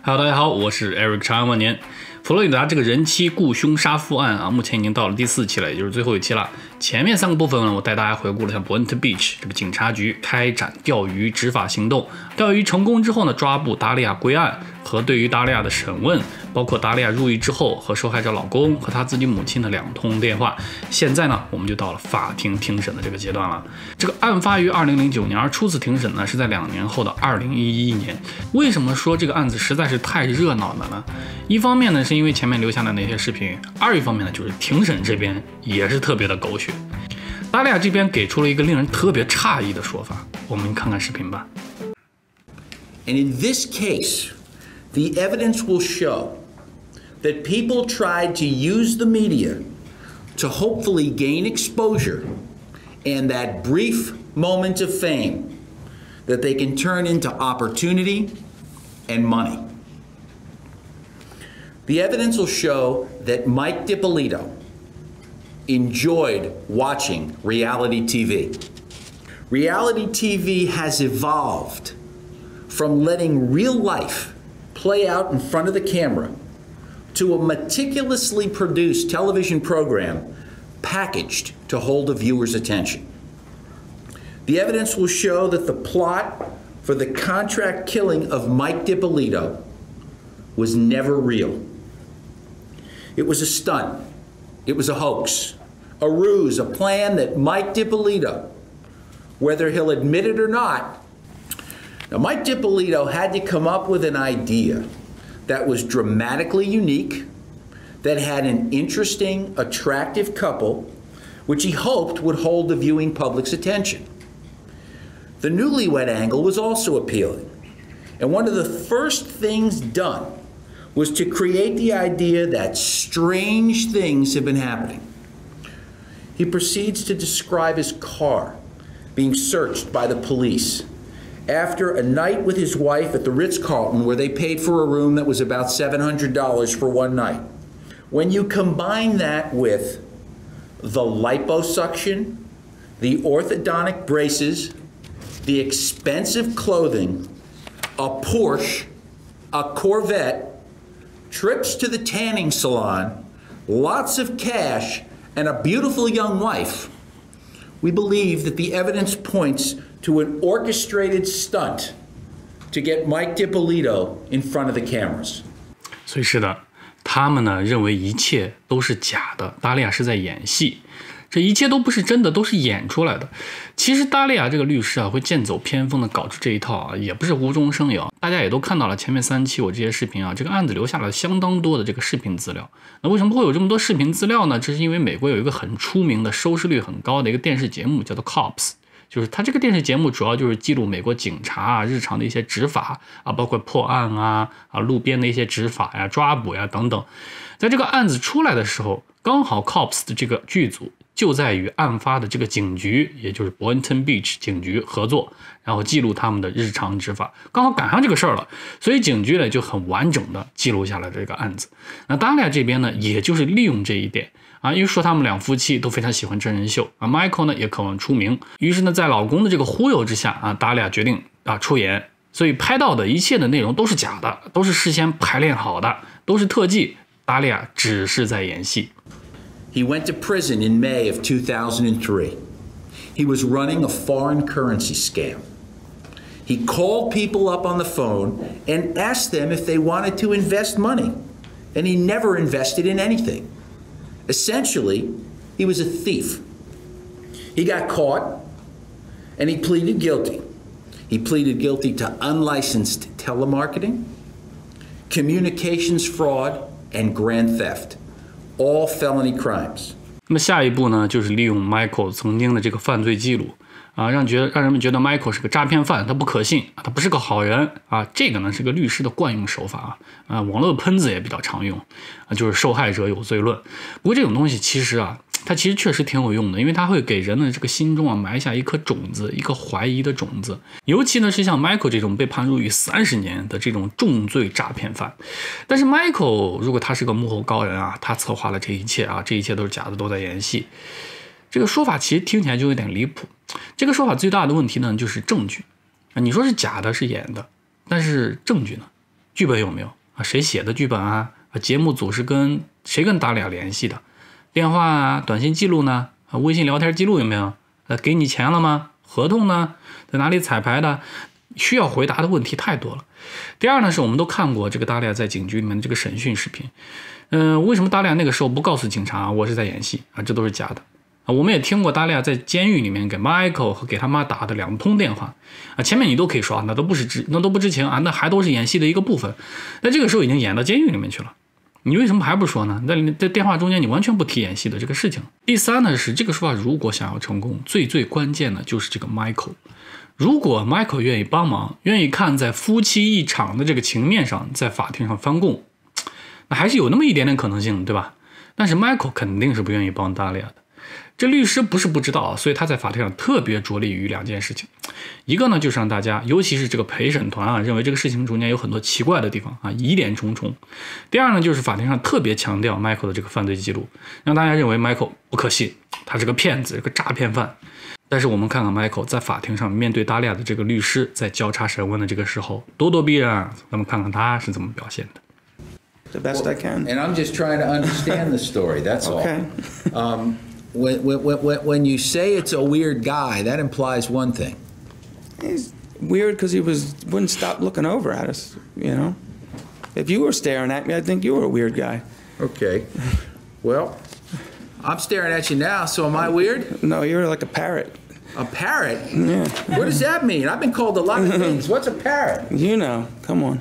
Hello， 大家好，我是 Eric 长安万年。佛罗里达这个人妻雇凶杀夫案啊，目前已经到了第4期了，也就是最后一期了。前面3个部分呢，我带大家回顾了像伯恩特 Beach 这个警察局开展钓鱼执法行动，钓鱼成功之后呢，抓捕达利亚归案和对于达利亚的审问，包括达利亚入狱之后和受害者老公和他自己母亲的2通电话。现在呢，我们就到了法庭庭审的这个阶段了。这个案发于2009年，而初次庭审呢是在2年后的2011年。为什么说这个案子实在是太热闹了呢？一方面呢，是因为前面留下的那些视频；二一方面呢，就是庭审这边也是特别的狗血。达利亚这边给出了一个令人特别诧异的说法，我们看看视频吧。And in this case, the evidence will show that people tried to use the media to hopefully gain exposure and that brief moment of fame that they can turn into opportunity and money. The evidence will show that Mike DiPolito enjoyed watching reality TV. Reality TV has evolved from letting real life play out in front of the camera to a meticulously produced television program packaged to hold a viewer's attention. The evidence will show that the plot for the contract killing of Mike DiPolito was never real. It was a stunt. It was a hoax, a ruse, a plan that Mike DiPolito, whether he'll admit it or not. Now, Mike DiPolito had to come up with an idea that was dramatically unique, that had an interesting, attractive couple, which he hoped would hold the viewing public's attention. The newlywed angle was also appealing, and one of the first things done was to create the idea that strange things have been happening. He proceeds to describe his car being searched by the police after a night with his wife at the Ritz-Carlton, where they paid for a room that was about $700 for one night. When you combine that with the liposuction, the orthodontic braces, the expensive clothing, a Porsche, a Corvette, trips to the tanning salon, lots of cash, and a beautiful young wife, we believe that the evidence points to an orchestrated stunt to get Mike DiPolito in front of the cameras. 所以是的，他们呢认为一切都是假的，达利亚是在演戏。这一切都不是真的，都是演出来的。其实达利亚这个律师啊，会剑走偏锋的搞出这一套啊，也不是无中生有。大家也都看到了前面3期我这些视频啊，这个案子留下了相当多的这个视频资料。那为什么会有这么多视频资料呢？这是因为美国有一个很出名的、收视率很高的一个电视节目，叫做 Cops。就是它这个电视节目主要就是记录美国警察啊日常的一些执法啊，包括破案啊路边的一些执法呀、抓捕呀等等。在这个案子出来的时候，刚好 Cops 的这个剧组就在与案发的这个警局，也就是伯恩特 Beach 警局合作，然后记录他们的日常执法，刚好赶上这个事儿了，所以警局呢就很完整的记录下了这个案子。那达利亚这边呢，也就是利用这一点啊，因为说他们2夫妻都非常喜欢真人秀啊 ，Michael 呢也渴望出名，于是呢在老公的这个忽悠之下啊，达利亚决定出演，所以拍到的一切的内容都是假的，都是事先排练好的，都是特技，达利亚只是在演戏。He went to prison in May of 2003. He was running a foreign currency scam. He called people up on the phone and asked them if they wanted to invest money, and he never invested in anything. Essentially, he was a thief. He got caught, and he pleaded guilty. He pleaded guilty to unlicensed telemarketing, communications fraud, and grand theft.All felony crimes. 那么下一步呢，就是利用 Michael 曾经的这个犯罪记录啊，让人们觉得 Michael 是个诈骗犯，他不可信，他不是个好人啊。这个呢是个律师的惯用手法啊，网络喷子也比较常用啊，就是受害者有罪论。不过这种东西其实它其实确实挺有用的，因为它会给人的这个心中埋下一颗种子，一个怀疑的种子。尤其呢是像 Michael 这种被判入狱30年的这种重罪诈骗犯。但是 Michael 如果他是个幕后高人他策划了这一切这一切都是假的，都在演戏。这个说法其实听起来就有点离谱。这个说法最大的问题呢就是证据你说是假的，是演的，但是证据呢？剧本有没有啊？谁写的剧本啊？节目组是跟谁跟达利亚联系的？电话啊、短信记录呢？微信聊天记录有没有？给你钱了吗？合同呢？在哪里彩排的？需要回答的问题太多了。第二呢，是我们都看过这个达利亚在警局里面的这个审讯视频。为什么达利亚那个时候不告诉警察我是在演戏啊？这都是假的啊！我们也听过达利亚在监狱里面给 Michael 和给他妈打的2通电话啊，前面你都可以说那都不知情啊，那还都是演戏的一个部分。那这个时候已经演到监狱里面去了。你为什么还不说呢？在电话中间你完全不提演戏的这个事情。第三呢，是这个说法如果想要成功，最关键的就是这个 Michael。如果 Michael 愿意帮忙，愿意看在夫妻一场的这个情面上，在法庭上翻供，那还是有那么一点点可能性，对吧？但是 Michael 肯定是不愿意帮达利亚的。这律师不是不知道，所以他在法庭上特别着力于2件事情。一个呢，就是让大家，尤其是这个陪审团啊，认为这个事情中间有很多奇怪的地方啊，疑点重重。第二呢，就是法庭上特别强调 Michael 的这个犯罪记录，让大家认为 Michael 不可信，他是个骗子，是个诈骗犯。但是我们看看 Michael 在法庭上面对达利亚的这个律师在交叉审问的这个时候咄咄逼人，咱们看看他是怎么表现的。The best I can. And I'm just trying to understand the story, that's all. Okay. When you say it's a weird guy, that implies one thing. He's weird because he wouldn't stop looking over at us, you know? If you were staring at me, I'd think you were a weird guy. Okay. Well, I'm staring at you now, so am I weird? No, you're like a parrot. A parrot? Yeah. What does that mean? I've been called a lot of things. What's a parrot? You know. Come on.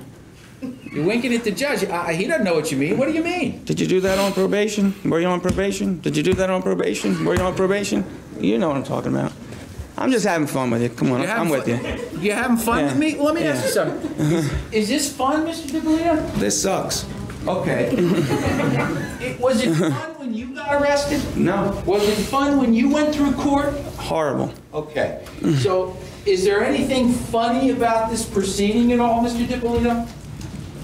You're winking at the judge. He doesn't know what you mean. What do you mean? Did you do that on probation? Were you on probation? Did you do that on probation? Were you on probation? You know what I'm talking about. I'm just having fun with you. Come on, I'm with you. You're having fun with me? Well, let me ask you something. Is this fun, Mr. DiPolito? This sucks. Okay. Was it fun when you got arrested? No. Was it fun when you went through court? Horrible. Okay. So, is there anything funny about this proceeding at all, Mr. DiPolito?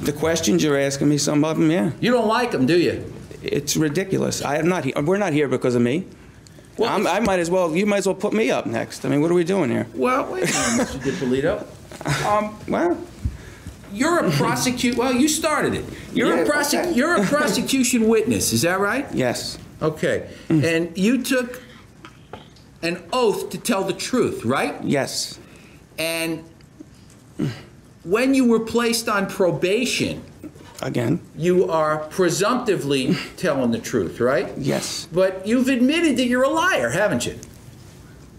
The questions you're asking me, some of them, yeah. You don't like them, do you? It's ridiculous. We're not here because of me. Well, I might as well. You might as well put me up next. I mean, what are we doing here? Well, wait a minute, Mr. DiPolito. Well, you're a prosecutor. Well, you started it. You're a prosecution witness. Is that right? Yes. Okay. And you took an oath to tell the truth, right? Yes. And when you were placed on probation, again, you are presumptively telling the truth, right? Yes. But you've admitted that you're a liar, haven't you?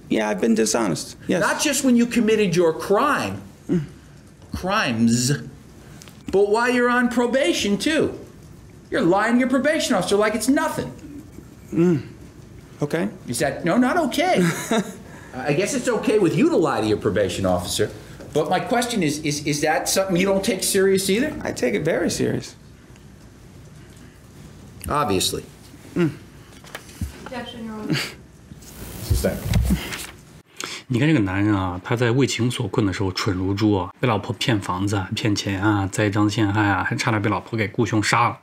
Yeah, I've been dishonest. Yes. Not just when you committed your crimes, but while you're on probation, too. You're lying to your probation officer like it's nothing. Okay. Is that, no, not okay. I guess it's okay with you to lie to your probation officer. But my question is that something you don't take serious either? I take it very serious. Obviously. Objection, Your Honor. 你看这个男人啊，他在为情所困的时候蠢如猪啊，被老婆骗房子、骗钱啊，栽赃陷害啊，还差点被老婆给雇凶杀了。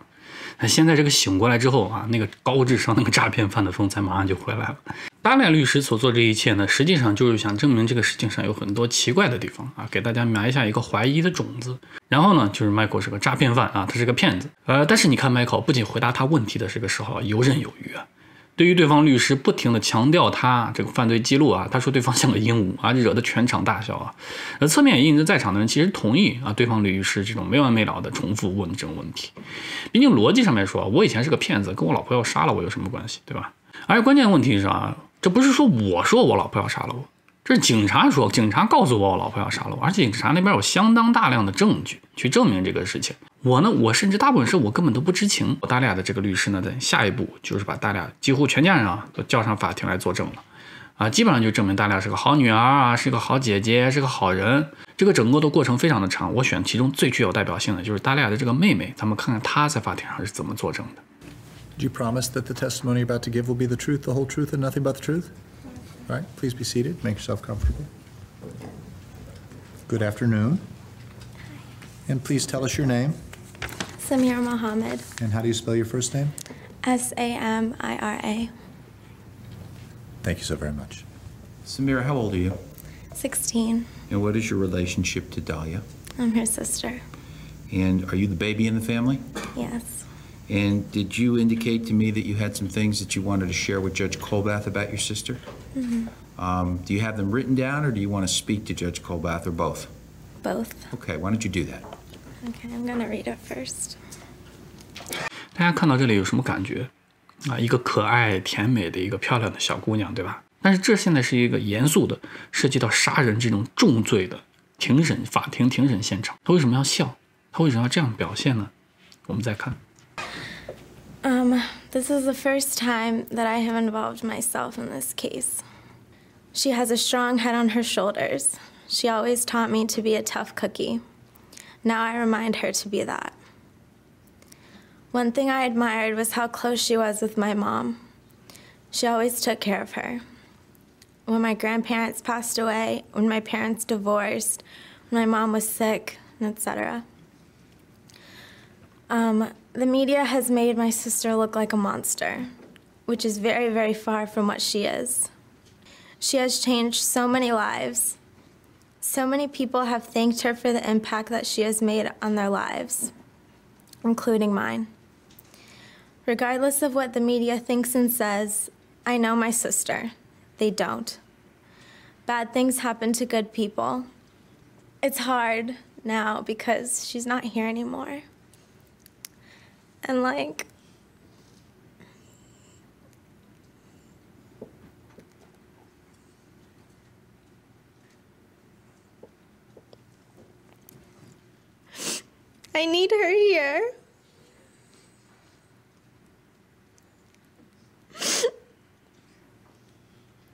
现在这个醒过来之后啊，那个高智商那个诈骗犯的风采马上就回来了。达利亚律师所做这一切呢，实际上就是想证明这个事情上有很多奇怪的地方啊，给大家埋下一个怀疑的种子。然后呢，就是 Michael 是个诈骗犯啊，他是个骗子。但是你看 Michael 不仅回答他问题的这个时候游刃有余啊，对于对方律师不停地强调他这个犯罪记录啊，他说对方像个鹦鹉啊，惹得全场大笑啊。侧面也印证在场的人其实同意啊，对方律师这种没完没了的重复问这种问题。毕竟逻辑上面说，我以前是个骗子，跟我老婆要杀了我有什么关系，对吧？而且关键问题是啊，这不是说我说我老婆要杀了我，这是警察说，警察告诉我老婆要杀了我，而且警察那边有相当大量的证据去证明这个事情。我甚至大部分事我根本都不知情。达利亚的这个律师呢，在下一步就是把达利亚几乎全家人啊都叫上法庭来作证了，啊，基本上就证明达利亚是个好女儿啊，是个好姐姐，是个好人。这个整个的过程非常的长，我选其中最具有代表性的就是达利亚的这个妹妹，咱们看看她在法庭上是怎么作证的。Do you promise that the testimony you're about to give will be the truth, the whole truth, and nothing but the truth? All right, please be seated. Make yourself comfortable. Good afternoon. And please tell us your name. Samira Mohammed. And how do you spell your first name? Samira. Thank you so very much. Samira, how old are you? 16. And what is your relationship to Dahlia? I'm her sister. And are you the baby in the family? Yes. And did you indicate to me that you had some things that you wanted to share with Judge Colbath about your sister? Do you have them written down, or do you want to speak to Judge Colbath, or both? Both. Okay, why don't you do that? Okay, I'm gonna read it first. 大家看到这里有什么感觉啊？一个可爱甜美的一个漂亮的小姑娘，对吧？但是这现在是一个严肃的，涉及到杀人这种重罪的法庭庭审现场。她为什么要笑？她为什么要这样表现呢？我们再看。This is the first time that I have involved myself in this case. She has a strong head on her shoulders. She always taught me to be a tough cookie. Now I remind her to be that. One thing I admired was how close she was with my mom. She always took care of her. When my grandparents passed away, when my parents divorced, when my mom was sick, etc. The media has made my sister look like a monster, which is very, very far from what she is. She has changed so many lives. So many people have thanked her for the impact that she has made on their lives, including mine. Regardless of what the media thinks and says, I know my sister. They don't. Bad things happen to good people. It's hard now because she's not here anymore. And like, I need her here.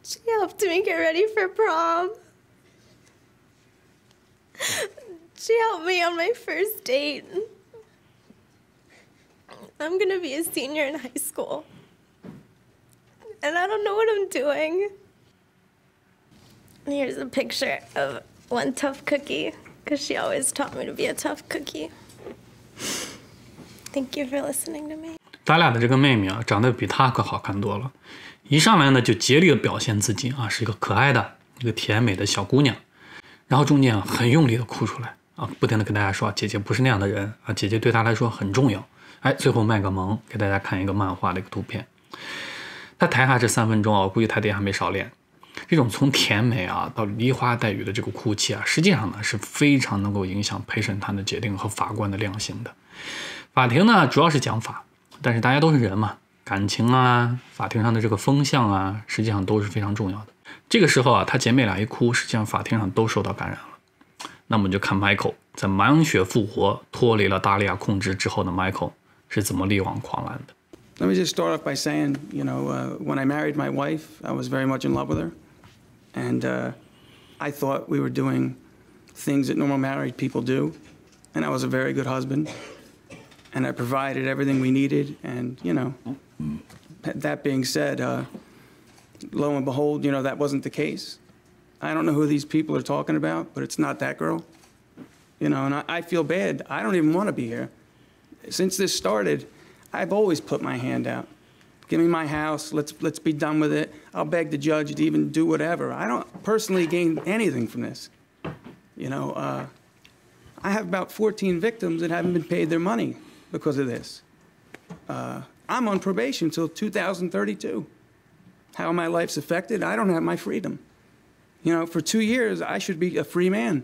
She helped me get ready for prom. She helped me on my first date. I'm gonna be a senior in high school. And I don't know what I'm doing. And here's a picture of one tough cookie, because she always taught me to be a tough cookie. Thank you for listening to me. 咱俩的这个妹妹啊，长得比她可好看多了。一上来呢，就竭力的表现自己啊，是一个可爱的、一个甜美的小姑娘。然后中间啊，很用力的哭出来啊，不停的跟大家说，姐姐不是那样的人啊，姐姐对她来说很重要。哎，最后卖个萌，给大家看一个漫画的一个图片。她台下这3分钟啊，我估计她爹还没少练。这种从甜美啊到梨花带雨的这个哭泣啊，实际上呢是非常能够影响陪审团的决定和法官的量刑的。法庭呢主要是讲法，但是大家都是人嘛，感情啊，法庭上的这个风向啊，实际上都是非常重要的。这个时候啊，她姐妹俩一哭，实际上法庭上都受到感染了。那我们就看 Michael 在满血复活，脱离了达利亚控制之后的 Michael 是怎么力挽狂澜的。Let me just start off by saying, when I married my wife, I was very much in love with her. And I thought we were doing things that normal married people do. And I was a very good husband. And I provided everything we needed. And, that being said, lo and behold, that wasn't the case. I don't know who these people are talking about, but it's not that girl. And I feel bad. I don't even want to be here. Since this started, I've always put my hand out. Give me my house. Let's be done with it. I'll beg the judge to even do whatever. I don't personally gain anything from this. I have about 14 victims that haven't been paid their money because of this. I'm on probation until 2032. How my life's affected, I don't have my freedom. For 2 years, I should be a free man.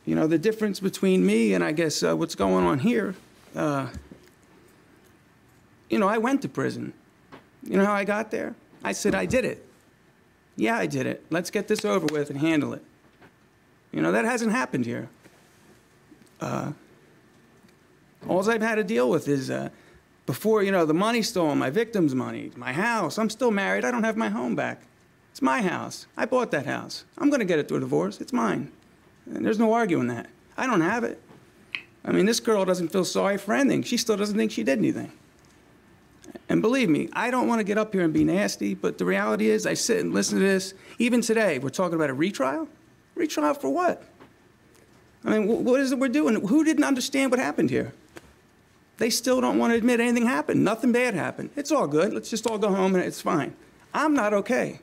The difference between me and I guess what's going on here, I went to prison. You know how I got there? I said, I did it. Yeah, I did it. Let's get this over with and handle it. That hasn't happened here. All I've had to deal with is before, the money stolen, my victim's money, my house. I'm still married. I don't have my home back. It's my house. I bought that house. I'm going to get it through a divorce. It's mine. And there's no arguing that. I don't have it. I mean, this girl doesn't feel sorry for anything. She still doesn't think she did anything. And believe me, I don't want to get up here and be nasty, but the reality is I sit and listen to this. Even today, we're talking about a retrial? Retrial for what? I mean, what is it we're doing? Who didn't understand what happened here? They still don't want to admit anything happened. Nothing bad happened. It's all good. Let's just all go home and it's fine. I'm not okay.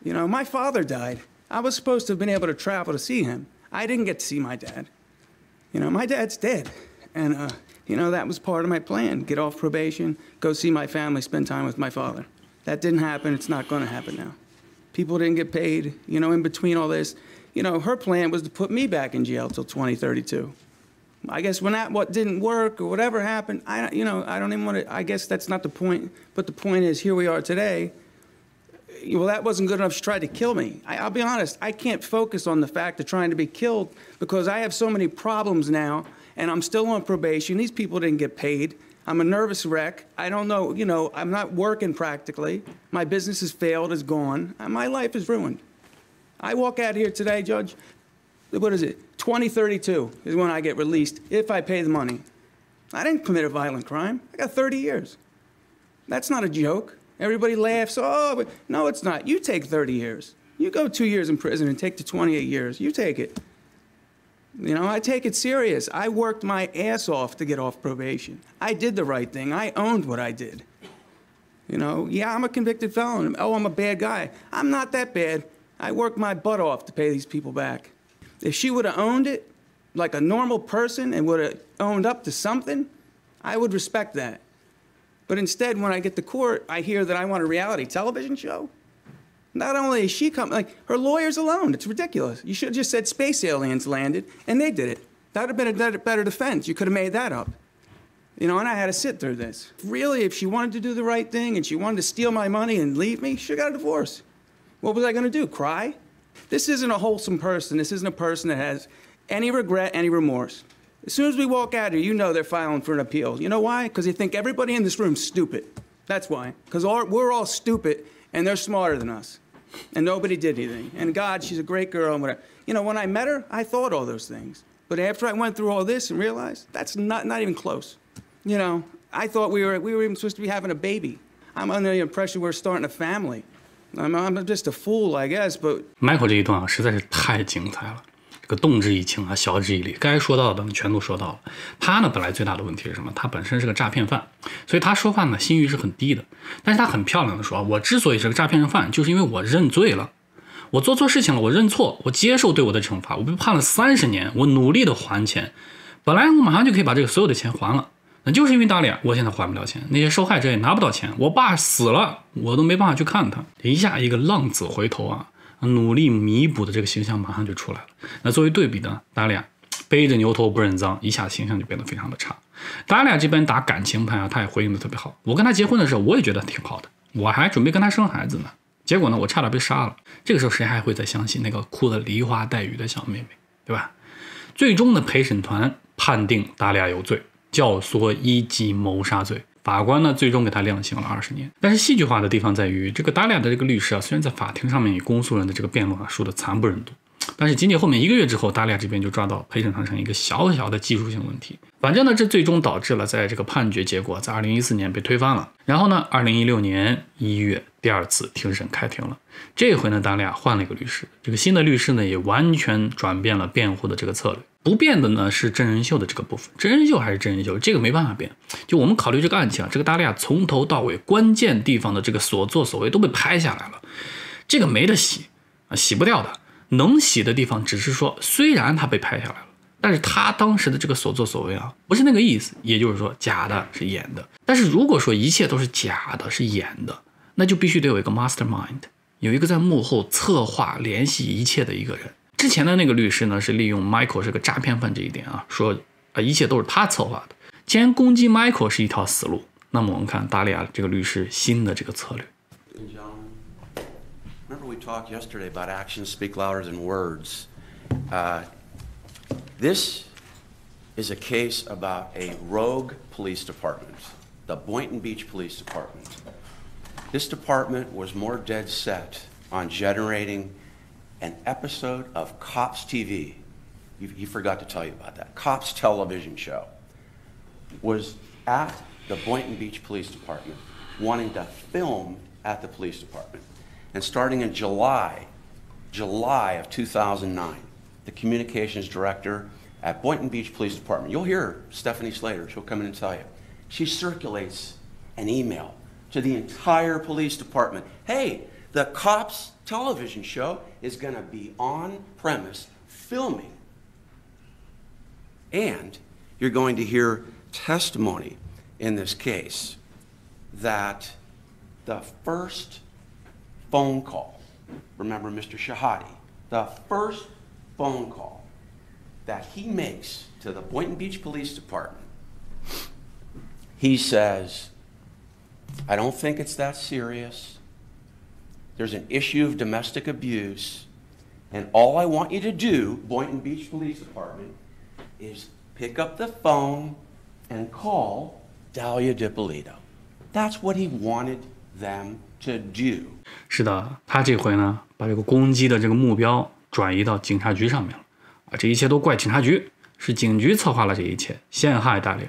My father died. I was supposed to have been able to travel to see him. I didn't get to see my dad. You know, my dad's dead. And, you know, that was part of my plan. Get off probation, go see my family, spend time with my father. That didn't happen. It's not going to happen now. People didn't get paid, you know, in between all this. You know, her plan was to put me back in jail till 2032. I guess when what didn't work or whatever happened, I don't even want to, I guess that's not the point. But the point is, here we are today. Well, that wasn't good enough. She tried to kill me. I'll be honest, I can't focus on the fact of trying to be killed because I have so many problems now, and I'm still on probation. These people didn't get paid. I'm a nervous wreck. I don't know, you know, I'm not working practically. My business has failed, is gone. My life is ruined. I walk out here today, Judge, what is it? 2032 is when I get released, if I pay the money. I didn't commit a violent crime. I got 30 years. That's not a joke. Everybody laughs, oh, but no, it's not. You take 30 years. You go 2 years in prison and take the 28 years. You take it. You know, I take it serious. I worked my ass off to get off probation. I did the right thing. I owned what I did. You know, yeah, I'm a convicted felon. Oh, I'm a bad guy. I'm not that bad. I worked my butt off to pay these people back. If she would have owned it like a normal person and would have owned up to something, I would respect that. But instead, when I get to court, I hear that I want a reality television show. Not only is she coming, like, her lawyers alone, it's ridiculous. You should have just said space aliens landed, and they did it. That would have been a better defense. You could have made that up. You know, and I had to sit through this. Really, if she wanted to do the right thing and she wanted to steal my money and leave me, she got a divorce. What was I going to do, cry? This isn't a wholesome person. This isn't a person that has any regret, any remorse. As soon as we walk out here, you know they're filing for an appeal. You know why? Because they think everybody in this room's stupid. That's why. Because we're all stupid, and they're smarter than us. And nobody did anything. And God, she's a great girl and whatever. You know, when I met her, I thought all those things. But after I went through all this and realized that's not even close. You know, I thought we were even supposed to be having a baby. I'm under the impression we're starting a family. I'm just a fool, I guess, but... Michael 这一段啊，实在是太精彩了。这个动之以情啊，晓之以理，该说到的全都说到了。他呢，本来最大的问题是什么？他本身是个诈骗犯，所以他说话呢，信誉是很低的。但是他很漂亮的说，我之所以是个诈骗犯，就是因为我认罪了，我做错事情了，我认错，我接受对我的惩罚，我被判了30年，我努力的还钱，本来我马上就可以把这个所有的钱还了。那就是因为打脸，我现在还不了钱，那些受害者也拿不到钱，我爸死了，我都没办法去看他。一下一个浪子回头啊，努力弥补的这个形象马上就出来了。那作为对比呢，打脸背着牛头不认脏，一下形象就变得非常的差。打脸这边打感情牌啊，他也回应的特别好。我跟他结婚的时候，我也觉得挺好的，我还准备跟他生孩子呢。结果呢，我差点被杀了。这个时候谁还会再相信那个哭得梨花带雨的小妹妹，对吧？最终的陪审团判定达利亚有罪，教唆1级谋杀罪。法官呢，最终给他量刑了20年。但是戏剧化的地方在于，这个达利亚的这个律师啊，虽然在法庭上面与公诉人的这个辩论啊输得惨不忍睹，但是仅仅后面1个月之后，达利亚这边就抓到陪审团上一个小小的技术性问题。反正呢，这最终导致了在这个判决结果在2014年被推翻了。然后呢，2016年1月第2次庭审开庭了。这回呢，达利亚换了一个律师，这个新的律师呢也完全转变了辩护的这个策略。不变的呢是真人秀的这个部分，真人秀还是真人秀，这个没办法变。就我们考虑这个案情啊，这个达利亚从头到尾关键地方的这个所作所为都被拍下来了，这个没得洗啊，洗不掉的。能洗的地方只是说，虽然他被拍下来了，但是他当时的这个所作所为啊，不是那个意思，也就是说假的，是演的。但是如果说一切都是假的，是演的，那就必须得有一个 mastermind， 有一个在幕后策划联系一切的一个人。之前的那个律师呢，是利用 Michael 是个诈骗犯这一点啊，说一切都是他策划的。既然攻击 Michael 是一条死路，那么我们看达利亚这个律师新的这个策略。Remember we talked yesterday about actions speak louder than words. This is a case about a rogue police department, the Boynton Beach Police Department. This department was more dead set on generating an episode of Cops TV. He forgot to tell you about that. Cops television show was at the Boynton Beach Police Department, wanting to film at the police department. And starting in July of 2009, the communications director at Boynton Beach Police Department, you'll hear Stephanie Slater, she'll come in and tell you, she circulates an email to the entire police department. Hey, the Cops television show is going to be on premise filming And you're going to hear testimony in this case that the first phone call, remember Mr. Shahadi, the first phone call that he makes to the Boynton Beach Police Department, he says, I don't think it's that serious. There's an issue of domestic abuse, and all I want you to do, Boynton Beach Police Department, is pick up the phone and call Dahlia DiPolito. That's what he wanted them to do. 是的，他这回呢，把这个攻击的这个目标转移到警察局上面了啊，这一切都怪警察局，是警局策划了这一切，陷害大烈。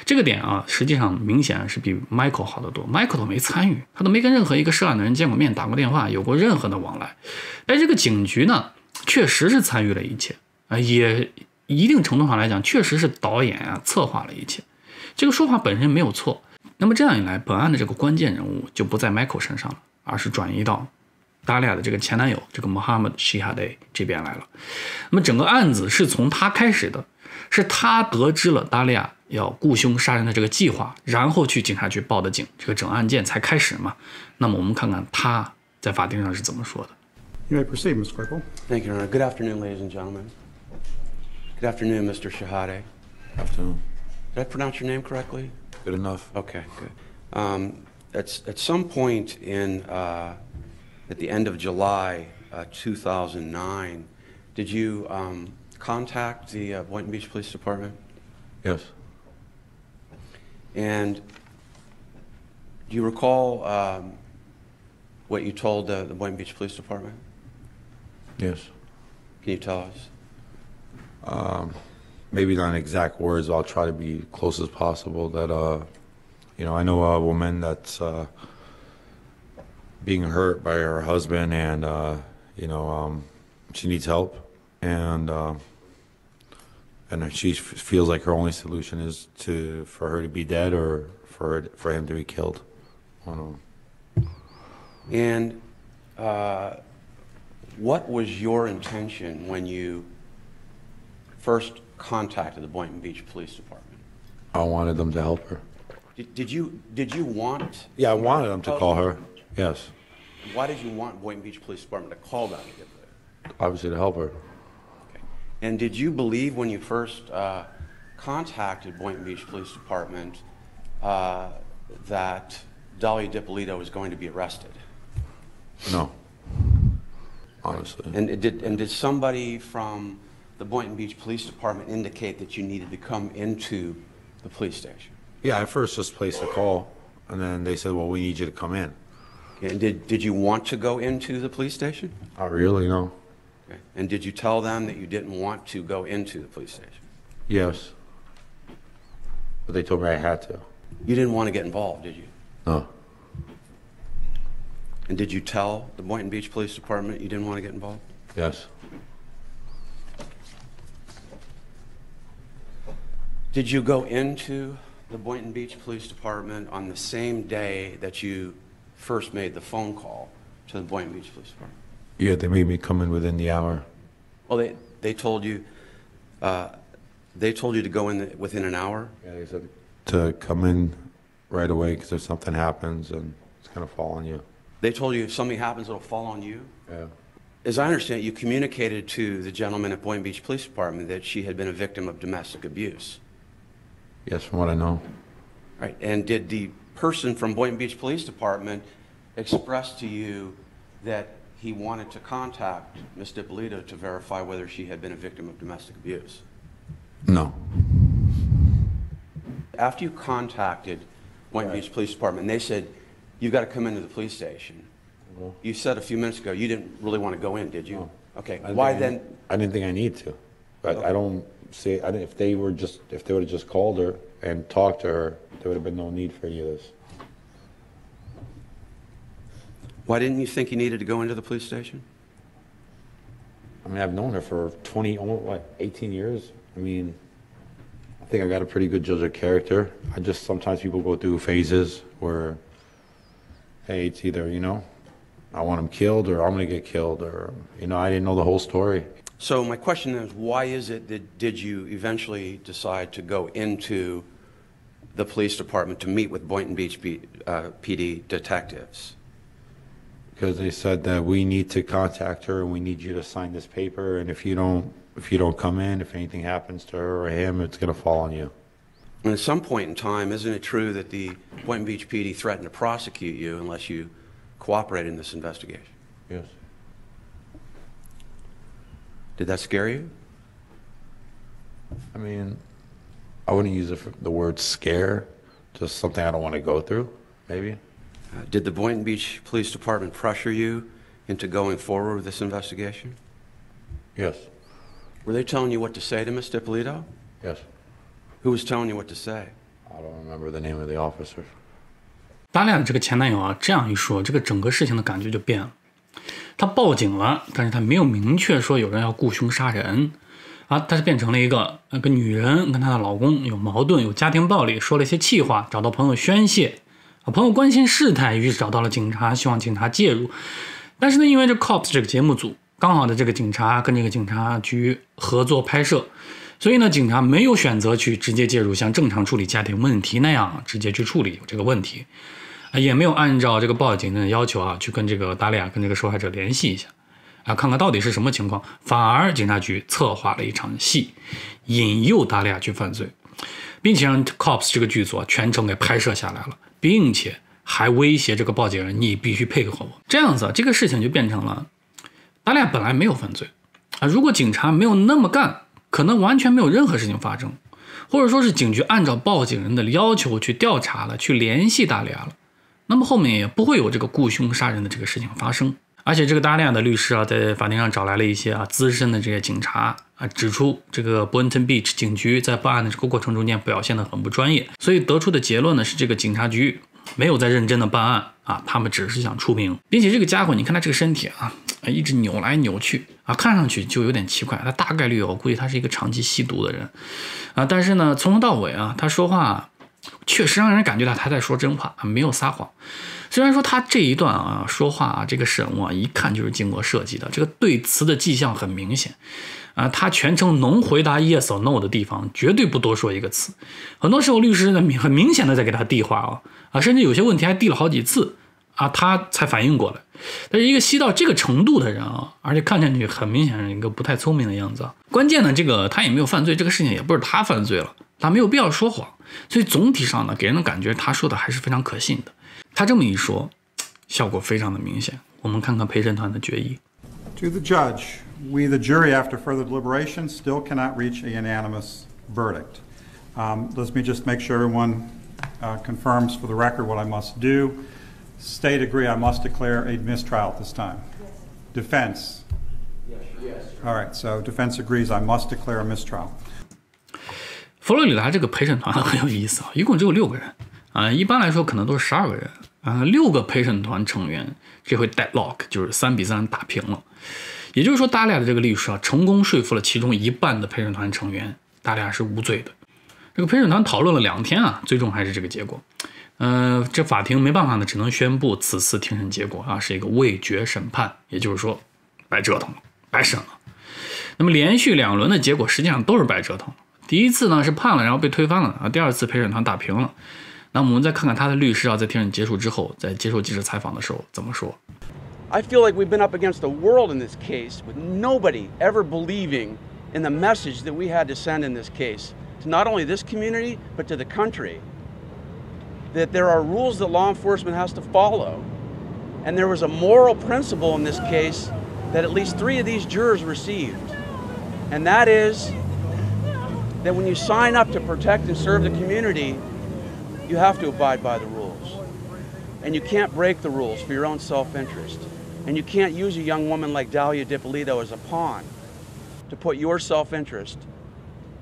这个点啊，实际上明显是比 Michael 好得多。Michael 都没参与，他都没跟任何一个涉案的人见过面、打过电话，有过任何的往来。而这个警局呢，确实是参与了一切啊，也一定程度上来讲，确实是导演啊策划了一切。这个说法本身没有错。那么这样一来，本案的这个关键人物就不在 Michael 身上了，而是转移到达利亚的这个前男友这个 Mohammed Shihadeh 这边来了。那么整个案子是从他开始的，是他得知了达利亚要雇凶杀人的这个计划，然后去警察局报的警，这个整案件才开始嘛。那么我们看看他在法庭上是怎么说的。You may proceed, Mr. Claypool. Thank you, Your Honor. Good afternoon, ladies and gentlemen. Good afternoon, Mr. Shahade. Afternoon. Did I pronounce your name correctly? Good enough. Okay, good. At some point at the end of July 2009, did you contact the Boynton Beach Police Department? Yes. And do you recall what you told the Boynton Beach Police Department? Yes. Can you tell us? Maybe not in exact words, but I'll try to be close as possible. That, I know a woman that's being hurt by her husband, and, she needs help. And she feels like her only solution is for her to be dead or for him to be killed. I don't know. And what was your intention when you first contacted the Boynton Beach Police Department? I wanted them to help her. Did you want? Yeah, I wanted them to call her. Yes. Why did you want Boynton Beach Police Department to call them? Obviously to help her. Okay. And did you believe when you first contacted Boynton Beach Police Department that Dahlia DiPolito was going to be arrested? No. Honestly. And did somebody from the Boynton Beach Police Department indicate that you needed to come into the police station? Yeah, I first just placed a call, and then they said, well, we need you to come in. Okay. And did you want to go into the police station? Not really, no. Okay. And did you tell them that you didn't want to go into the police station? Yes. But they told me I had to. You didn't want to get involved, did you? No. And did you tell the Boynton Beach Police Department you didn't want to get involved? Yes. Did you go into the Boynton Beach Police Department on the same day that you first made the phone call to the Boynton Beach Police Department? Yeah, they made me come in within the hour. Well, they told you to go in within an hour? Yeah, they said to come in right away because if something happens and it's going to fall on you. They told you if something happens, it'll fall on you? Yeah. As I understand it, you communicated to the gentleman at Boynton Beach Police Department that she had been a victim of domestic abuse. Yes, from what I know. Right. And did the person from Boynton Beach Police Department express to you that he wanted to contact Ms. DiPolito to verify whether she had been a victim of domestic abuse? No. After you contacted Boynton Beach Police Department, and they said, you've got to come into the police station. You said a few minutes ago you didn't really want to go in, did you? No. Okay. Why then? I didn't think I need to. But Okay. I don't see, if they would have just called her and talked to her, there would have been no need for any of this. Why didn't you think you needed to go into the police station? I mean, I've known her for 18 years? I mean, I think I got a pretty good judge of character. Sometimes people go through phases where, hey, it's either, I want him killed or I'm going to get killed, or, I didn't know the whole story. So my question is, why is it that did you eventually decide to go into the police department to meet with Boynton Beach PD detectives? Because they said that we need to contact her and we need you to sign this paper, and if you don't come in, if anything happens to her or him, it's going to fall on you. And at some point in time, isn't it true that the Boynton Beach PD threatened to prosecute you unless you cooperate in this investigation? Yes. Did that scare you? I mean, I wouldn't use the word scare, just something I don't want to go through, maybe. Did the Boynton Beach Police Department pressure you into going forward with this investigation? Yes. Were they telling you what to say to Miss Dippolito? Yes. Who was telling you what to say? I don't remember the name of the officer. 达利亚的这个前男友啊，这样一说，这个整个事情的感觉就变了。他报警了，但是他没有明确说有人要雇凶杀人啊，他是变成了一个女人跟她的老公有矛盾，有家庭暴力，说了一些气话，找到朋友宣泄啊，朋友关心事态，于是找到了警察，希望警察介入。但是呢，因为这 Cops 这个节目组刚好的这个警察跟这个警察局合作拍摄，所以呢，警察没有选择去直接介入，像正常处理家庭问题那样直接去处理这个问题，也没有按照这个报警的要求啊，去跟这个达利亚跟这个受害者联系一下啊，看看到底是什么情况。反而警察局策划了一场戏，引诱达利亚去犯罪，并且让 Cops 这个剧组全程给拍摄下来了，并且还威胁这个报警人，你必须配合我。这样子，这个事情就变成了达利亚本来没有犯罪啊，如果警察没有那么干，可能完全没有任何事情发生，或者说是警局按照报警人的要求去调查了，去联系达利亚了，那么后面也不会有这个雇凶杀人的这个事情发生。而且这个达利亚的律师啊，在法庭上找来了一些资深的这些警察啊，指出这个 Boynton Beach 警局在办案的这个过程中间表现得很不专业，所以得出的结论呢是这个警察局没有在认真的办案啊，他们只是想出名。并且这个家伙，你看他这个身体啊，一直扭来扭去啊，看上去就有点奇怪。他大概率我估计他是一个长期吸毒的人啊，但是呢，从头到尾啊，他说话确实让人感觉到他在说真话，没有撒谎。虽然说他这一段啊说话啊，这个审问啊，一看就是经过设计的，这个对词的迹象很明显啊，他全程能回答 yes or no 的地方绝对不多说一个词。很多时候律师呢很明显的在给他递话啊，甚至有些问题还递了好几次啊，他才反应过来。但是一个吸到这个程度的人啊，而且看上去很明显是一个不太聪明的样子啊。关键呢，这个他也没有犯罪，这个事情也不是他犯罪了，他没有必要说谎，所以总体上呢，给人的感觉他说的还是非常可信的。他这么一说，效果非常的明显。我们看看陪审团的决议。To the judge, we, the jury, after further deliberation, still cannot reach a unanimous verdict. Let me just make sure everyone confirms for the record what I must do. State agree I must declare a mistrial at this time. Defense? Yes. All right, so defense agrees I must declare a mistrial. 佛罗里达这个陪审团很有意思啊，一共只有6个人啊，一般来说可能都是12个人啊，6个陪审团成员这回 deadlock 就是3-3打平了。也就是说，达利亚的这个律师啊，成功说服了其中一半的陪审团成员，达利亚是无罪的。这个陪审团讨论了2天啊，最终还是这个结果。这法庭没办法呢，只能宣布此次庭审结果啊是一个未决审判，也就是说白折腾了，白审了。那么连续2轮的结果实际上都是白折腾。第一次呢是判了，然后被推翻了啊。第二次陪审团打平了。那我们再看看他的律师啊，在庭审结束之后，在接受记者采访的时候怎么说。I feel like we've been up against the world in this case with nobody ever believing in the message that we had to send in this case to not only this community but to the country. That there are rules that law enforcement has to follow. And there was a moral principle in this case that at least 3 of these jurors received. And that is that when you sign up to protect and serve the community, you have to abide by the rules. And you can't break the rules for your own self-interest. And you can't use a young woman like Dahlia Dippolito as a pawn to put your self-interest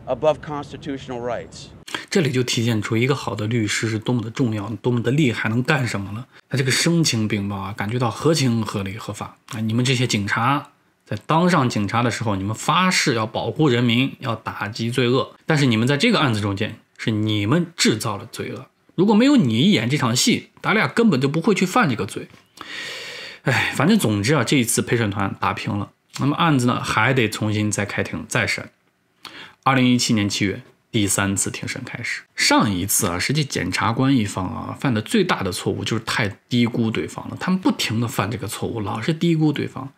above constitutional rights. 这里就体现出一个好的律师是多么的重要，多么的厉害，能干什么了。他这个声情并茂啊，感觉到合情合理合法啊。你们这些警察在当上警察的时候，你们发誓要保护人民，要打击罪恶，但是你们在这个案子中间是你们制造了罪恶。如果没有你演这场戏，达利亚根本就不会去犯这个罪。反正总之啊，这一次陪审团打平了那么案子呢还得重新再开庭再审。2017年7月，第3次庭审开始。上一次啊，实际检察官一方啊犯的最大的错误就是太低估对方了，他们不停的犯这个错误，老是低估对方。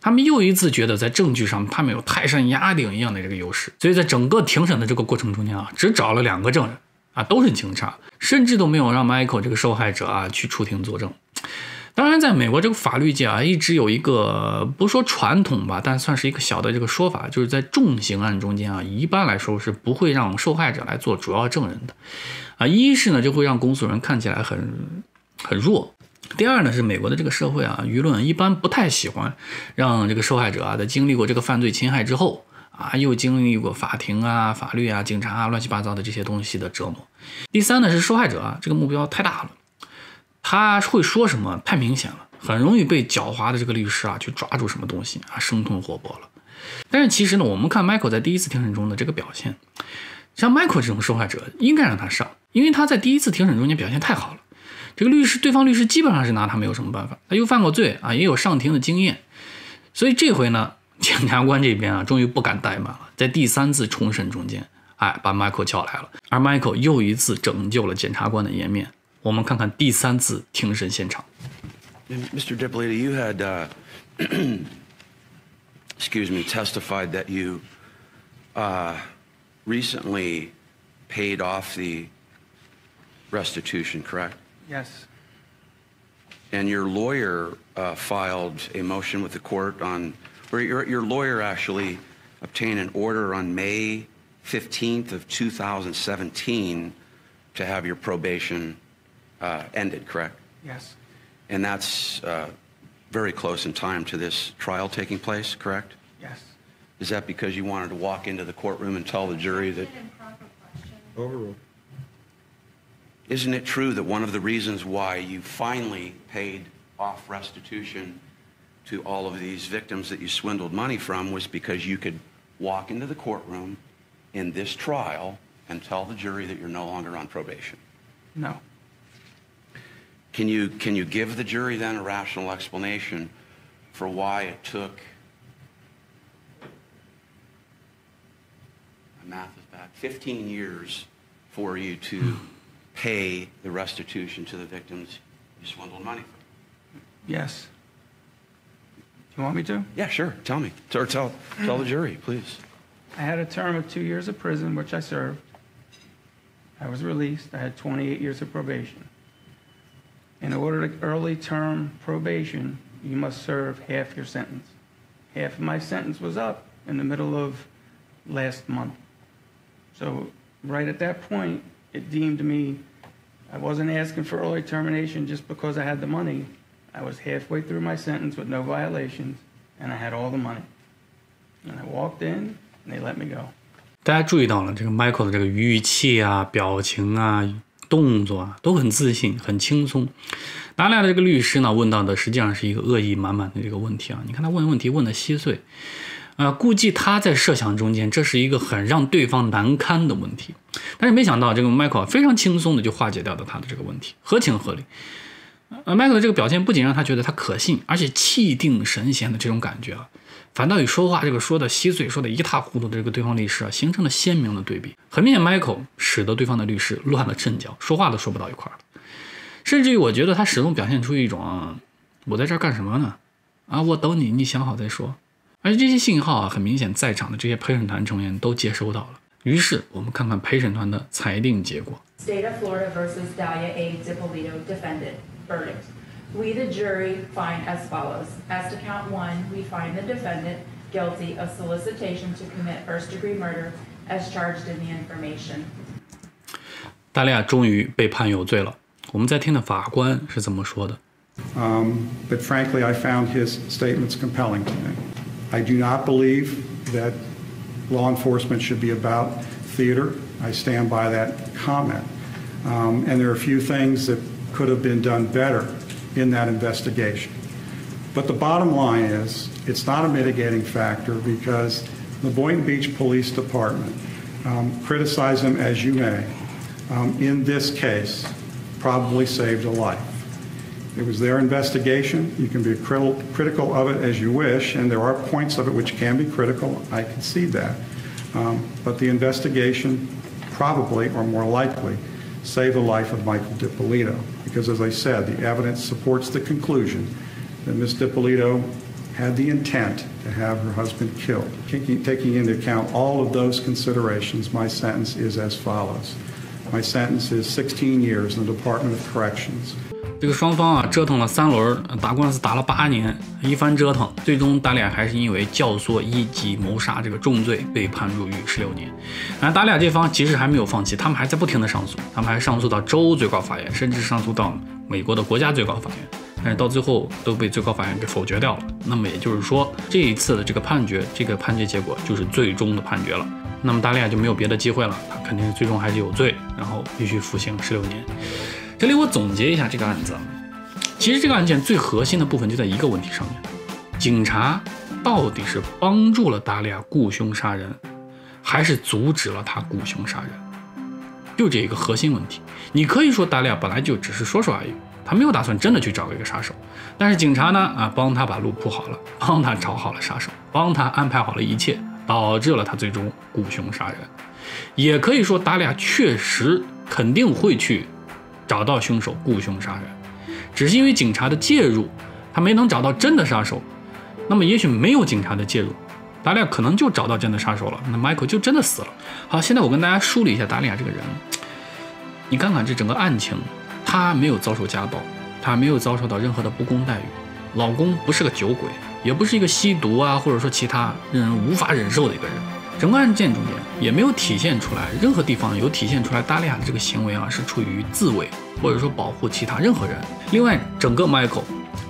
他们又一次觉得在证据上他们有泰山压顶一样的这个优势，所以在整个庭审的这个过程中间啊，只找了2个证人啊，都是警察，甚至都没有让 Michael 这个受害者啊去出庭作证。当然，在美国这个法律界啊，一直有一个不说传统吧，但算是一个小的这个说法，就是在重刑案中间啊，一般来说是不会让受害者来做主要证人的，啊，一是呢就会让公诉人看起来很弱，第二呢是美国的这个社会啊，舆论一般不太喜欢让这个受害者啊在经历过这个犯罪侵害之后啊，又经历过法庭啊、法律啊、警察啊乱七八糟的这些东西的折磨。第三呢是受害者啊，这个目标太大了。他会说什么太明显了，很容易被狡猾的这个律师啊去抓住什么东西啊，生吞活剥了。但是其实呢，我们看 Michael 在第一次庭审中的这个表现，像 Michael 这种受害者应该让他上，因为他在第一次庭审中间表现太好了。这个对方律师基本上是拿他没有什么办法，他又犯过罪啊，也有上庭的经验，所以这回呢，检察官这边啊终于不敢怠慢了，在第3次重审中间，把 Michael 叫来了，而 Michael 又一次拯救了检察官的颜面。我们看看第3次庭审现场。Mr. Dippolita, you had, testified that you recently paid off the restitution, correct? Yes. And your lawyer filed a motion with the court or your lawyer actually obtained an order on May 15th of 2017 to have your probation ended, correct? Yes. And that's very close in time to this trial taking place, correct? Yes. Is that because you wanted to walk into the courtroom and tell the jury that... Overruled. Isn't it true that one of the reasons why you finally paid off restitution to all of these victims that you swindled money from was because you could walk into the courtroom in this trial and tell the jury that you're no longer on probation? No. Can you give the jury then a rational explanation for why it took, my math is bad, 15 years for you to pay the restitution to the victims you swindled money from? Yes. Do you want me to? Yeah, sure. Tell me. Or tell the jury, please. I had a term of 2 years of prison, which I served. I was released. I had 28 years of probation. In order to early term probation, you must serve half your sentence. Half of my sentence was up in the middle of last month. So right at that point, it deemed me, I wasn't asking for early termination just because I had the money. I was halfway through my sentence with no violations, and I had all the money. And I walked in, and they let me go. 大家注意到了这个 Michael 的这个语气啊、表情啊、动作啊都很自信、很轻松。达利亚的这个律师呢问到的实际上是一个恶意满满的这个问题啊，你看他问题问的稀碎，估计他在设想中间这是一个很让对方难堪的问题，但是没想到这个 Michael 非常轻松的就化解掉了他的这个问题，合情合理。Michael 的这个表现不仅让他觉得他可信，而且气定神闲的这种感觉啊，反倒与说话这个说的稀碎、说的一塌糊涂的这个对方律师啊，形成了鲜明的对比。很明显 ，Michael 使得对方的律师乱了阵脚，说话都说不到一块儿了。甚至于我觉得他始终表现出一种我在这儿干什么呢？我等你，你想好再说。而且这些信号啊，很明显在场的这些陪审团成员都接收到了。于是我们看看陪审团的裁定结果。State of Florida versus Dahlia A. Dippolita defendant. Verdict. We, the jury, find as follows. As to count 1, we find the defendant guilty of solicitation to commit first-degree murder as charged in the information. 达利亚终于被判有罪了。我们在听的法官是怎么说的？But frankly, I found his statements compelling to me. I do not believe that law enforcement should be about theater. I stand by that comment. And there are a few things that could have been done better in that investigation. But the bottom line is, it's not a mitigating factor because the Boynton Beach Police Department, criticize them as you may, in this case, probably saved a life. It was their investigation. You can be critical of it as you wish, and there are points of it which can be critical. I concede that. But the investigation probably, or more likely, saved the life of Michael DiPolito. Because as I said, the evidence supports the conclusion that Ms. DiPolito had the intent to have her husband killed. Taking into account all of those considerations, my sentence is as follows. My sentence is 16 years in the Department of Corrections. 这个双方啊折腾了3轮，打官司打了8年，一番折腾，最终达利亚还是因为教唆1级谋杀这个重罪被判入狱16年。而达利亚这方其实还没有放弃，他们还在不停的上诉，他们还上诉到州最高法院，甚至上诉到美国的国家最高法院，但是到最后都被最高法院给否决掉了。那么也就是说，这一次的这个判决结果就是最终的判决了。那么达利亚就没有别的机会了，他肯定最终还是有罪，然后必须服刑16年。这里我总结一下这个案子，其实这个案件最核心的部分就在一个问题上面：警察到底是帮助了达利亚雇凶杀人，还是阻止了他雇凶杀人？就这一个核心问题。你可以说达利亚本来就只是说说而已，他没有打算真的去找一个杀手，但是警察呢帮他把路铺好了，帮他找好了杀手，帮他安排好了一切，导致了他最终雇凶杀人。也可以说达利亚确实肯定会去找到凶手雇凶杀人，只是因为警察的介入，他没能找到真的杀手。那么也许没有警察的介入，达利亚可能就找到真的杀手了，那 Michael 就真的死了。好，现在我跟大家梳理一下达利亚这个人。你看看这整个案情，他没有遭受家暴，他没有遭受到任何的不公待遇，老公不是个酒鬼，也不是一个吸毒啊或者说其他让人无法忍受的一个人。整个案件中间也没有体现出来，任何地方有体现出来达利亚的这个行为啊是出于自卫或者说保护其他任何人。另外，整个 Michael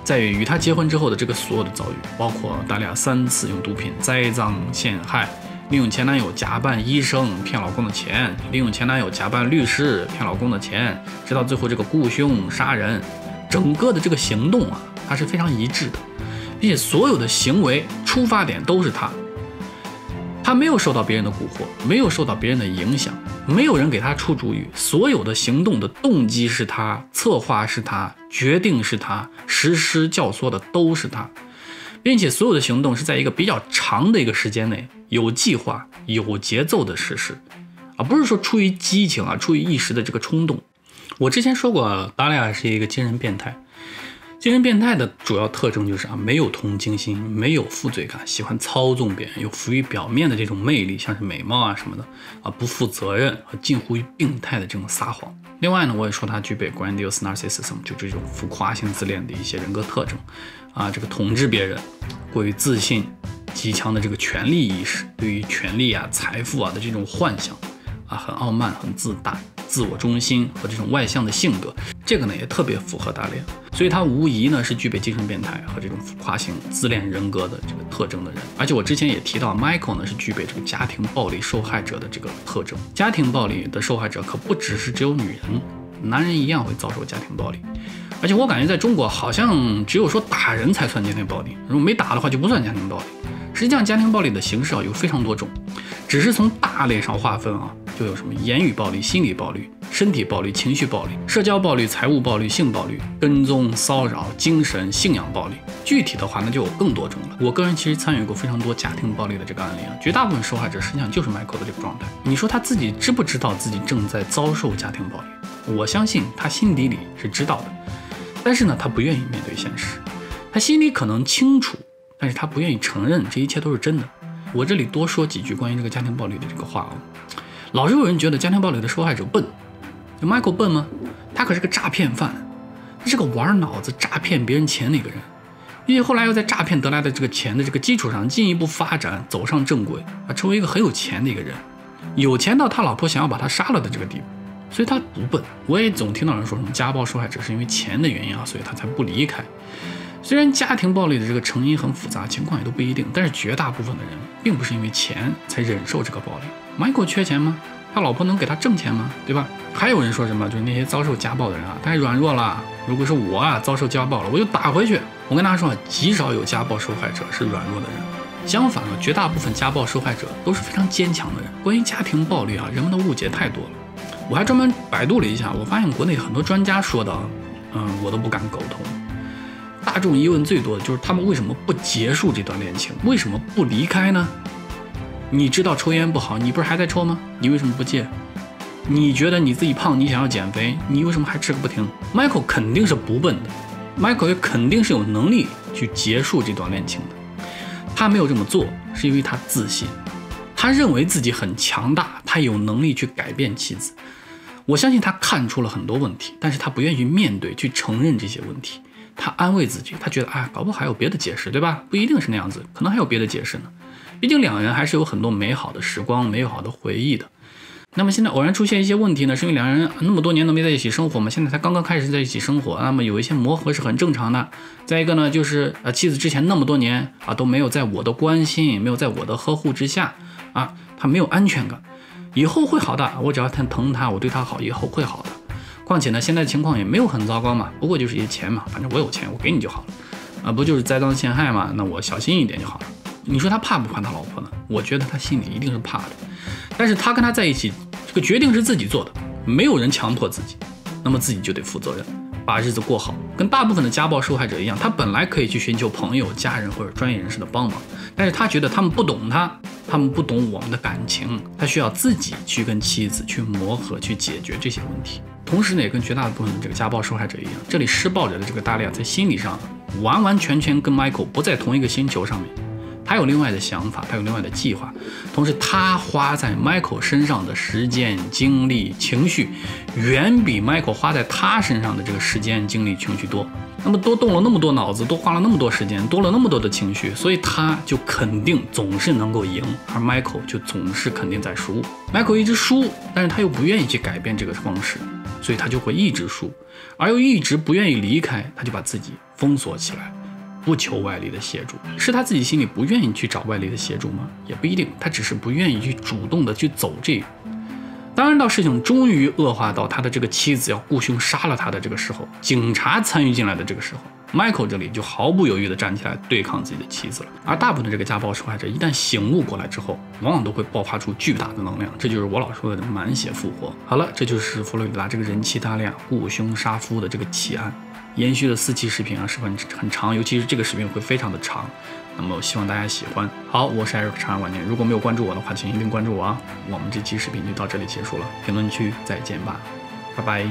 在与他结婚之后的这个所有的遭遇，包括达利亚3次用毒品栽赃陷害，利用前男友假扮医生骗老公的钱，利用前男友假扮律师骗老公的钱，直到最后这个雇凶杀人，整个的这个行动啊，它是非常一致的，并且所有的行为出发点都是他没有受到别人的蛊惑，没有受到别人的影响，没有人给他出主意，所有的行动的动机是他，策划是他，决定是他，实施教唆的都是他，并且所有的行动是在一个比较长的一个时间内有计划有节奏的实施，而不是说出于激情啊，出于一时的这个冲动。我之前说过达利亚是一个精神变态，精神变态的主要特征就是没有同情心，没有负罪感，喜欢操纵别人，有浮于表面的这种魅力，像是美貌啊什么的不负责任和近乎于病态的这种撒谎。另外呢，我也说他具备 grandiose narcissism， 就这种浮夸性自恋的一些人格特征这个统治别人，过于自信，极强的这个权力意识，对于权力财富的这种幻想很傲慢，很自大，自我中心和这种外向的性格，这个呢也特别符合达利亚，所以他无疑呢是具备精神变态和这种浮夸性自恋人格的这个特征的人。而且我之前也提到 Michael 呢是具备这个家庭暴力受害者的这个特征。家庭暴力的受害者可不只是只有女人，男人一样会遭受家庭暴力。而且我感觉在中国好像只有说打人才算家庭暴力，如果没打的话就不算家庭暴力。实际上家庭暴力的形式有非常多种，只是从大类上划分就有什么言语暴力、心理暴力、身体暴力、情绪暴力、社交暴力、财务暴力、性暴力、跟踪、骚扰、精神、信仰暴力。具体的话那就有更多种了。我个人其实参与过非常多家庭暴力的这个案例绝大部分受害者实际上就是 Michael 的这个状态。你说他自己知不知道自己正在遭受家庭暴力？我相信他心底里是知道的，但是呢他不愿意面对现实。他心里可能清楚，但是他不愿意承认这一切都是真的。我这里多说几句关于这个家庭暴力的这个话老是有人觉得家庭暴力的受害者笨，就 Michael 笨吗？他可是个诈骗犯，他是个玩脑子诈骗别人钱的一个人，并且后来又在诈骗得来的这个钱的这个基础上进一步发展，走上正轨成为一个很有钱的一个人，有钱到他老婆想要把他杀了的这个地步。所以他不笨。我也总听到人说什么家暴受害者是因为钱的原因所以他才不离开。虽然家庭暴力的这个成因很复杂，情况也都不一定，但是绝大部分的人并不是因为钱才忍受这个暴力。Michael 缺钱吗？他老婆能给他挣钱吗？对吧？还有人说什么就是那些遭受家暴的人太软弱了，如果是我遭受家暴了我就打回去。我跟大家说极少有家暴受害者是软弱的人，相反绝大部分家暴受害者都是非常坚强的人。关于家庭暴力人们的误解太多了。我还专门百度了一下，我发现国内很多专家说的我都不敢苟同。大众疑问最多的就是他们为什么不结束这段恋情，为什么不离开呢？你知道抽烟不好，你不是还在抽吗？你为什么不戒？你觉得你自己胖，你想要减肥，你为什么还吃个不停？ Michael 肯定是不笨的， Michael 也肯定是有能力去结束这段恋情的。他没有这么做，是因为他自信，他认为自己很强大，他有能力去改变妻子。我相信他看出了很多问题，但是他不愿意面对，去承认这些问题。他安慰自己，他觉得搞不好还有别的解释，对吧？不一定是那样子，可能还有别的解释呢。毕竟两人还是有很多美好的时光、美好的回忆的。那么现在偶然出现一些问题呢，是因为两人那么多年都没在一起生活嘛，现在才刚刚开始在一起生活，那么有一些磨合是很正常的。再一个呢，就是妻子之前那么多年都没有在我的关心，没有在我的呵护之下他没有安全感。以后会好的，我只要疼他，我对他好，以后会好的。况且呢，现在情况也没有很糟糕嘛，不过就是一些钱嘛，反正我有钱，我给你就好了，不就是栽赃陷害嘛？那我小心一点就好了。你说他怕不怕他老婆呢？我觉得他心里一定是怕的，但是他跟他在一起，这个决定是自己做的，没有人强迫自己，那么自己就得负责任，把日子过好。跟大部分的家暴受害者一样，他本来可以去寻求朋友、家人或者专业人士的帮忙，但是他觉得他们不懂他们不懂我们的感情，他需要自己去跟妻子去磨合，去解决这些问题。同时呢，也跟绝大部分的这个家暴受害者一样，这里施暴者的这个大利亚在心理上完完全全跟 Michael 不在同一个星球上面，他有另外的想法，他有另外的计划，同时他花在 Michael 身上的时间、精力、情绪，远比 Michael 花在他身上的这个时间、精力、情绪多。那么多动了那么多脑子，多花了那么多时间，多了那么多的情绪，所以他就肯定总是能够赢，而 Michael 就总是肯定在输。Michael 一直输，但是他又不愿意去改变这个方式，所以他就会一直输，而又一直不愿意离开，他就把自己封锁起来，不求外力的协助。是他自己心里不愿意去找外力的协助吗？也不一定，他只是不愿意去主动的去走这个。当然，到事情终于恶化到他的这个妻子要雇凶杀了他的这个时候，警察参与进来的这个时候， Michael 这里就毫不犹豫地站起来对抗自己的妻子了。而大部分的这个家暴受害者一旦醒悟过来之后，往往都会爆发出巨大的能量，这就是我老说的满血复活。好了，这就是佛罗里达这个人妻大利亚雇凶杀夫的这个奇案。延续的4期视频是很长，尤其是这个视频会非常的长，那么我希望大家喜欢。好，我是艾瑞克长安晚年，如果没有关注我的话，请一定关注我啊。我们这期视频就到这里结束了，评论区再见吧，拜拜。